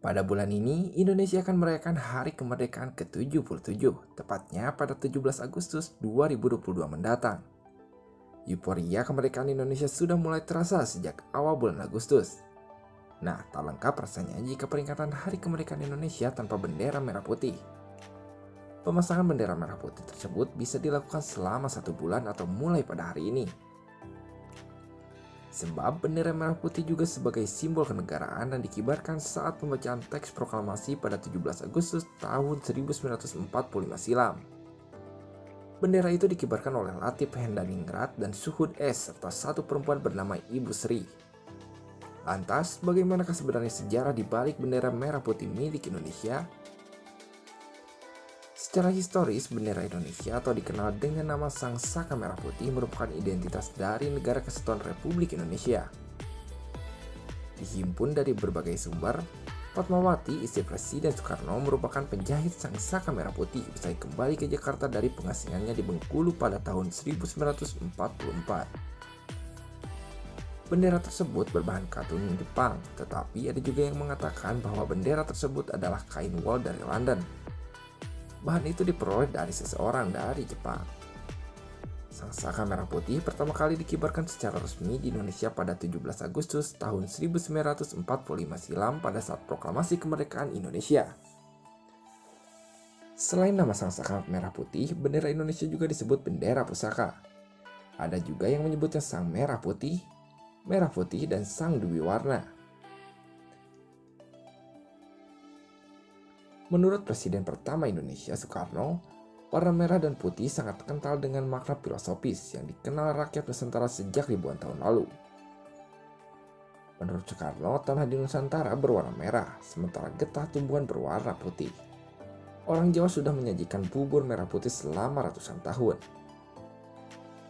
Pada bulan ini, Indonesia akan merayakan Hari Kemerdekaan ke-77, tepatnya pada 17 Agustus 2022 mendatang. Euforia kemerdekaan Indonesia sudah mulai terasa sejak awal bulan Agustus. Nah, tak lengkap rasanya jika peringatan Hari Kemerdekaan Indonesia tanpa bendera merah putih. Pemasangan bendera merah putih tersebut bisa dilakukan selama 1 bulan atau mulai pada hari ini. Sebab bendera merah putih juga sebagai simbol kenegaraan dan dikibarkan saat pembacaan teks proklamasi pada 17 Agustus tahun 1945 silam. Bendera itu dikibarkan oleh Latif Hendadiningrat dan Suhud S serta satu perempuan bernama Ibu Sri. Lantas, bagaimanakah sebenarnya sejarah di balik bendera merah putih milik Indonesia? Secara historis, bendera Indonesia atau dikenal dengan nama Sang Saka Merah Putih merupakan identitas dari Negara Kesatuan Republik Indonesia. Dihimpun dari berbagai sumber, Fatmawati, istri Presiden Soekarno, merupakan penjahit Sang Saka Merah Putih usai kembali ke Jakarta dari pengasingannya di Bengkulu pada tahun 1944. Bendera tersebut berbahan katun Jepang, tetapi ada juga yang mengatakan bahwa bendera tersebut adalah kain wol dari London. Bahan itu diperoleh dari seseorang dari Jepang. Sang Saka Merah Putih pertama kali dikibarkan secara resmi di Indonesia pada 17 Agustus tahun 1945 silam pada saat proklamasi kemerdekaan Indonesia. Selain nama Sang Saka Merah Putih, bendera Indonesia juga disebut bendera pusaka. Ada juga yang menyebutnya Sang Merah Putih, dan Sang Dwi Warna. Menurut Presiden pertama Indonesia, Soekarno, warna merah dan putih sangat kental dengan makna filosofis yang dikenal rakyat Nusantara sejak ribuan tahun lalu. Menurut Soekarno, tanah di Nusantara berwarna merah, sementara getah tumbuhan berwarna putih. Orang Jawa sudah menyajikan bubur merah putih selama ratusan tahun.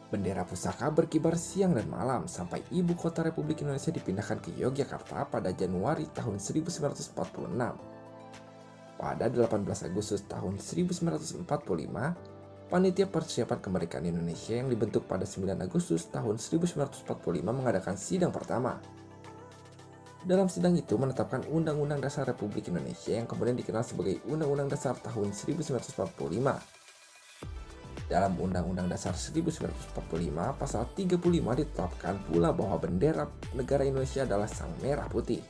Bendera pusaka berkibar siang dan malam sampai ibu kota Republik Indonesia dipindahkan ke Yogyakarta pada Januari tahun 1946. Pada 18 Agustus tahun 1945, Panitia Persiapan Kemerdekaan Indonesia yang dibentuk pada 9 Agustus tahun 1945 mengadakan sidang pertama. Dalam sidang itu menetapkan Undang-Undang Dasar Republik Indonesia yang kemudian dikenal sebagai Undang-Undang Dasar tahun 1945. Dalam Undang-Undang Dasar 1945, pasal 35 ditetapkan pula bahwa bendera negara Indonesia adalah Sang Merah Putih.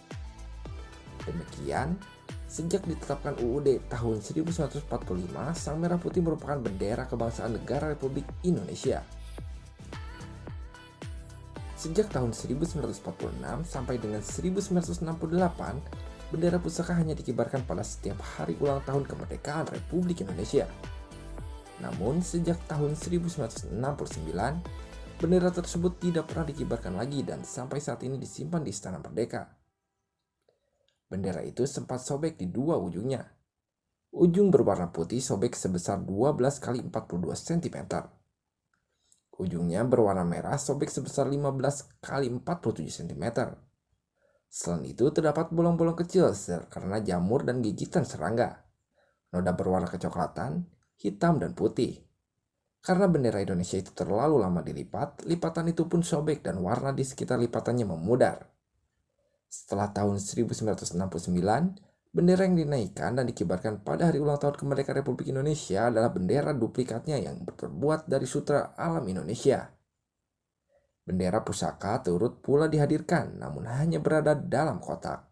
Demikian, sejak ditetapkan UUD tahun 1945, Sang Merah Putih merupakan bendera kebangsaan negara Republik Indonesia. Sejak tahun 1946 sampai dengan 1968, bendera pusaka hanya dikibarkan pada setiap hari ulang tahun kemerdekaan Republik Indonesia. Namun, sejak tahun 1969, bendera tersebut tidak pernah dikibarkan lagi dan sampai saat ini disimpan di Istana Merdeka. Bendera itu sempat sobek di dua ujungnya. Ujung berwarna putih sobek sebesar 12 x 42 cm. Ujungnya berwarna merah sobek sebesar 15 x 47 cm. Selain itu terdapat bolong-bolong kecil karena jamur dan gigitan serangga. Noda berwarna kecoklatan, hitam, dan putih. Karena bendera Indonesia itu terlalu lama dilipat, lipatan itu pun sobek dan warna di sekitar lipatannya memudar. Setelah tahun 1969, bendera yang dinaikkan dan dikibarkan pada hari ulang tahun kemerdekaan Republik Indonesia adalah bendera duplikatnya yang terbuat dari sutra alam Indonesia. Bendera pusaka turut pula dihadirkan, namun hanya berada dalam kotak.